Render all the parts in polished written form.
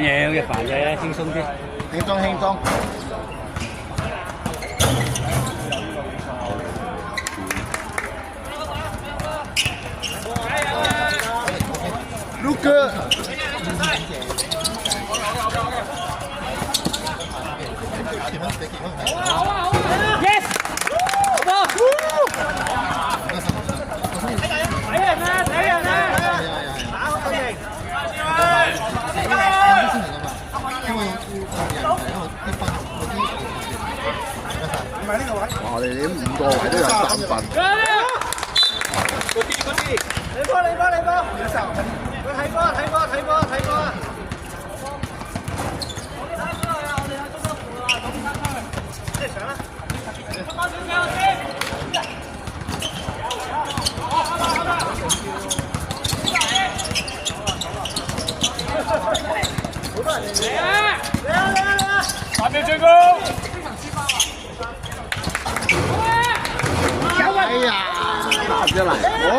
緊要嘅煩啫，輕鬆啲。輕鬆輕鬆。Luke。Yes。好波。睇人啊！睇人啊！打好型。哇！我哋呢5個位都有3分。嗰啲，你波！佢睇波！8秒最高。哎呀，打唔出嚟，哦！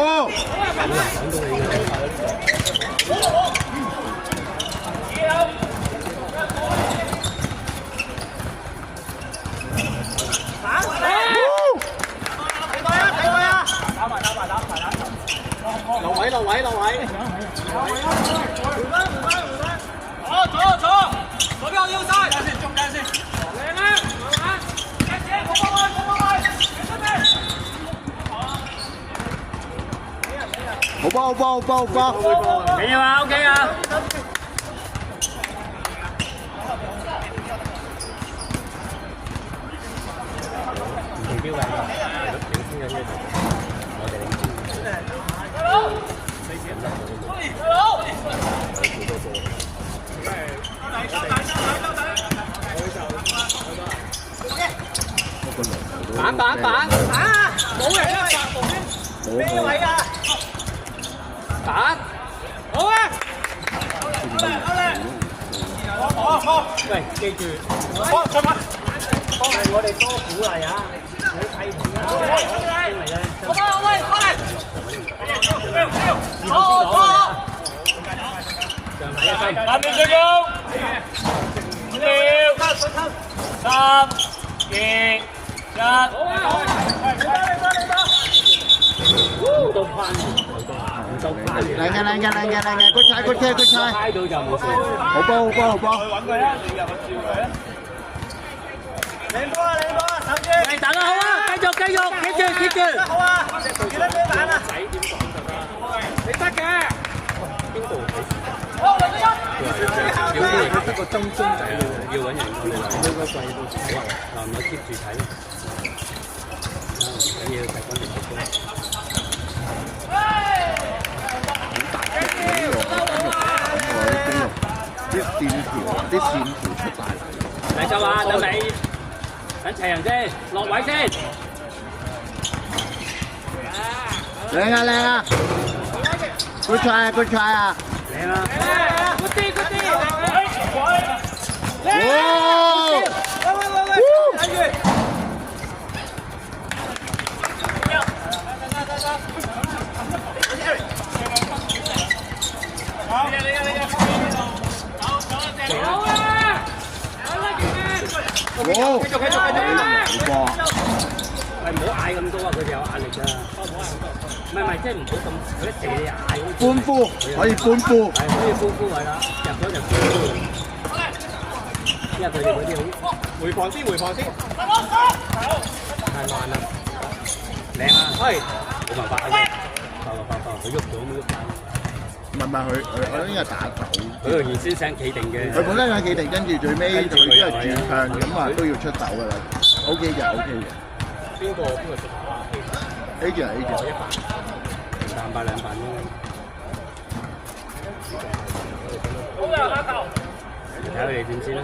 落位。左邊腰晒，中間先。靚啊！好波！緊要啊 ，OK 啊！唔同標㗎，領先緊呢度，我哋領先。板啊！冇人啊！咩位啊？板，好啊！好！喂，記住，出發！係我哋多鼓勵啊！你睇唔到嚟咧，好喂，過嚟！好！上埋一分，8秒最高，5秒，3、2、1，唔到翻，靚嘅，good try，猜到就冇事。好波！去揾佢啦，你入去照佢啦。靚波啊，手機。係打得好啊，繼續，keep 住。好啊，記得咩板啊？仔點講就得。你得嘅。邊度睇時間？要得個中仔要揾人過嚟，每個季都好啊，嗱唔好 keep 住睇。唔緊要，睇緊你結果。啲線條出晒嚟。嚟就話等你等齊人先，落位先。靚啊 ！good try 啊！靚啊！嗰啲。哇！睇住。繼續！喂，唔好嗌咁多啊！佢哋有壓力㗎。唔係，即係唔好咁嗰啲地嗌。歡呼，可以歡呼。係可以歡呼係啦，入咗就歡呼。因為佢哋嗰啲好回防先。太慢啦，靚啊！係冇辦法啊！爆，佢喐咗冇喐緊。唔係佢應該打走。佢個原先想企定嘅。佢本身想企定，跟住最尾佢都係轉向咁啊，都要出手㗎啦。OK 嘅。邊個出？A 字100，300、200咯。好嘅，下球。睇下佢哋點先啦。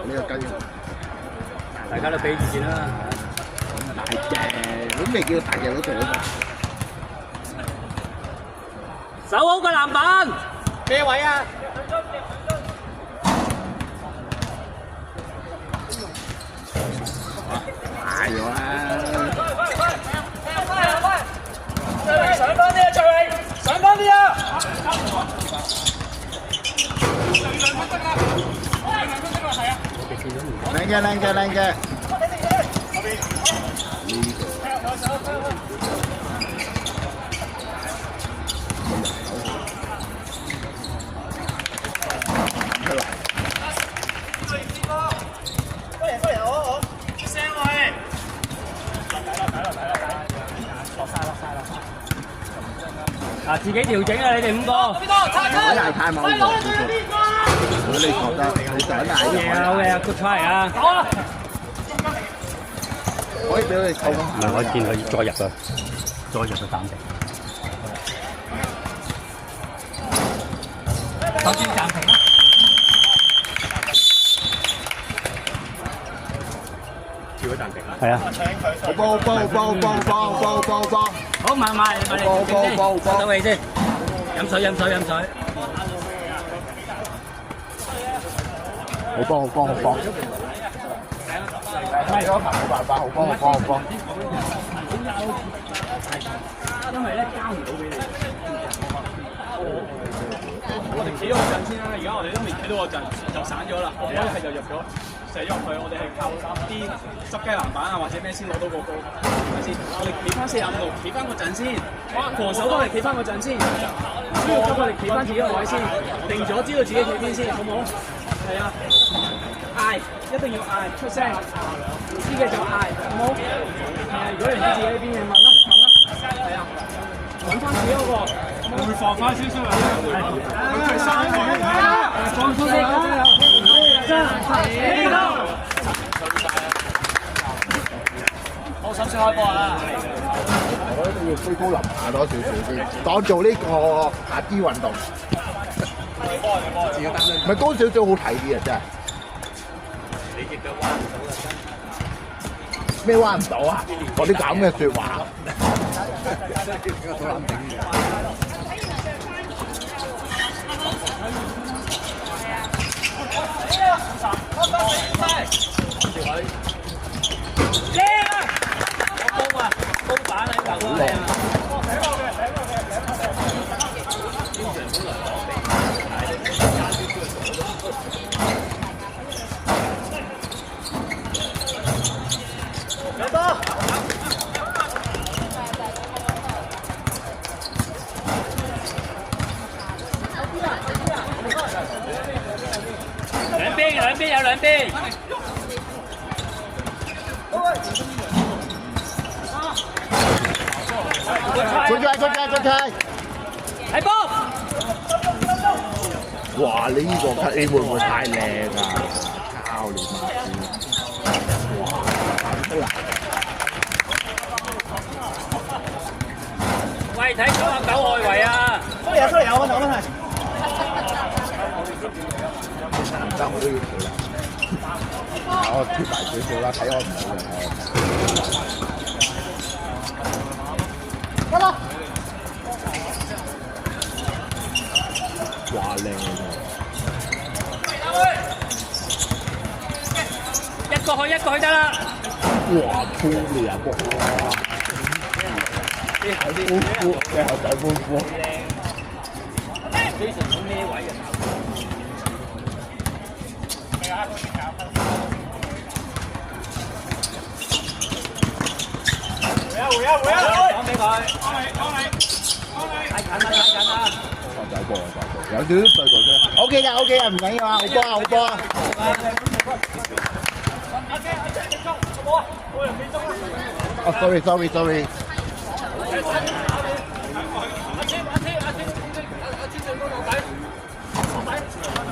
呢個跟大家都俾意見啦。大嘅，都未叫大嘅都做得到。守好個籃板。咩位啊？大咗啦！上翻啲啊，徐榮！上翻啲啊！嘅靚嘅靚嘅。嗱，自己調整啊！你哋5個。海大太猛喎！如果你覺得你想大啲，好嘅，good try 啊！好啊！可以俾佢哋扣。唔係，我見佢再入啊，再入個膽地。首先暫停啦。跳咗暫停啦。係啊。報。好，慢慢嚟，收到氣先，飲水。好幫。係咗冇辦法，好幫。因為咧交唔到俾你。我哋企咗個陣先啦，而家我哋都未企到個陣就散咗啦，我哋一係就入咗。射咗入去，我哋係靠啲執雞籃板啊，或者咩先攞到個高，係咪先？我哋企翻45度，企翻個陣先。防守都係企翻個陣先，需要急我哋企翻自己個位先，定咗知道自己企邊先，好唔好？係啊，嗌，一定要嗌出聲，唔知嘅就嗌，好唔好？係啊，如果你唔知自己邊嘅問啦，係啊，揾翻自己嗰個，會放翻少少啊，佢係3個，放鬆啲。好，首先開波啊！我覺得要推高臨下多少先，當做呢個下肢運動。唔係高少少好睇啲啊！真係。你亦都彎唔到啦，咩彎唔到啊？嗰啲咁嘅説話。高板喺球嗰度。兩邊有兩邊。出界！係波！哇！你呢個 cut A 會唔會太靚啊？靠你媽線！哇！喂，睇99外圍啊！出嚟有問題。唔得，我都要跳啦。我跳埋少少啦，睇我唔到嘅。得啦。哇！靚啊！一個去得啦。哇！漂亮啊！歡呼，最後就歡呼。非常好咩位嘅。回啊！講俾佢。太近啦！大波，有少少對過啫。OK 㗎，唔緊要啊，好波啊！哦，sorry。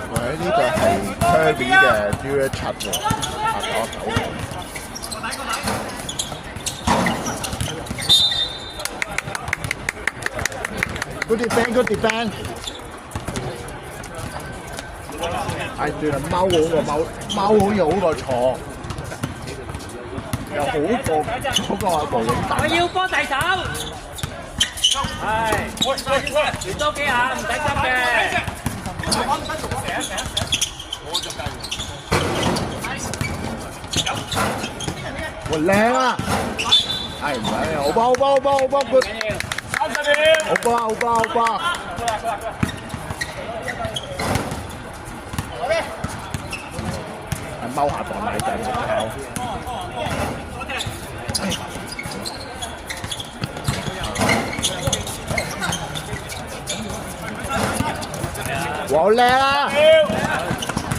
喂，呢個係 Kirby 嘅 Dual 7喎，Good defend。係算係貓好似好過坐，又好過嗰個無影彈。我要幫大手。係，連多幾下唔使急嘅。喂，靚啊！係唔使啊？好波 good。好波。踎下當咪仔跑。哇！好叻啊！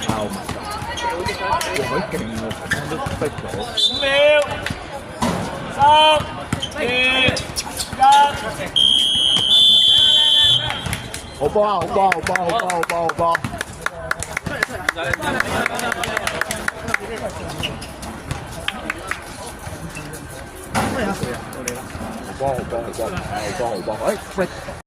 靠！哇！佢勁喎，都逼咗。5秒，3、2、1。好波啊！好波！好波！好波！好波！好波！好波！好波！好波！好波！好波！哎 ，break！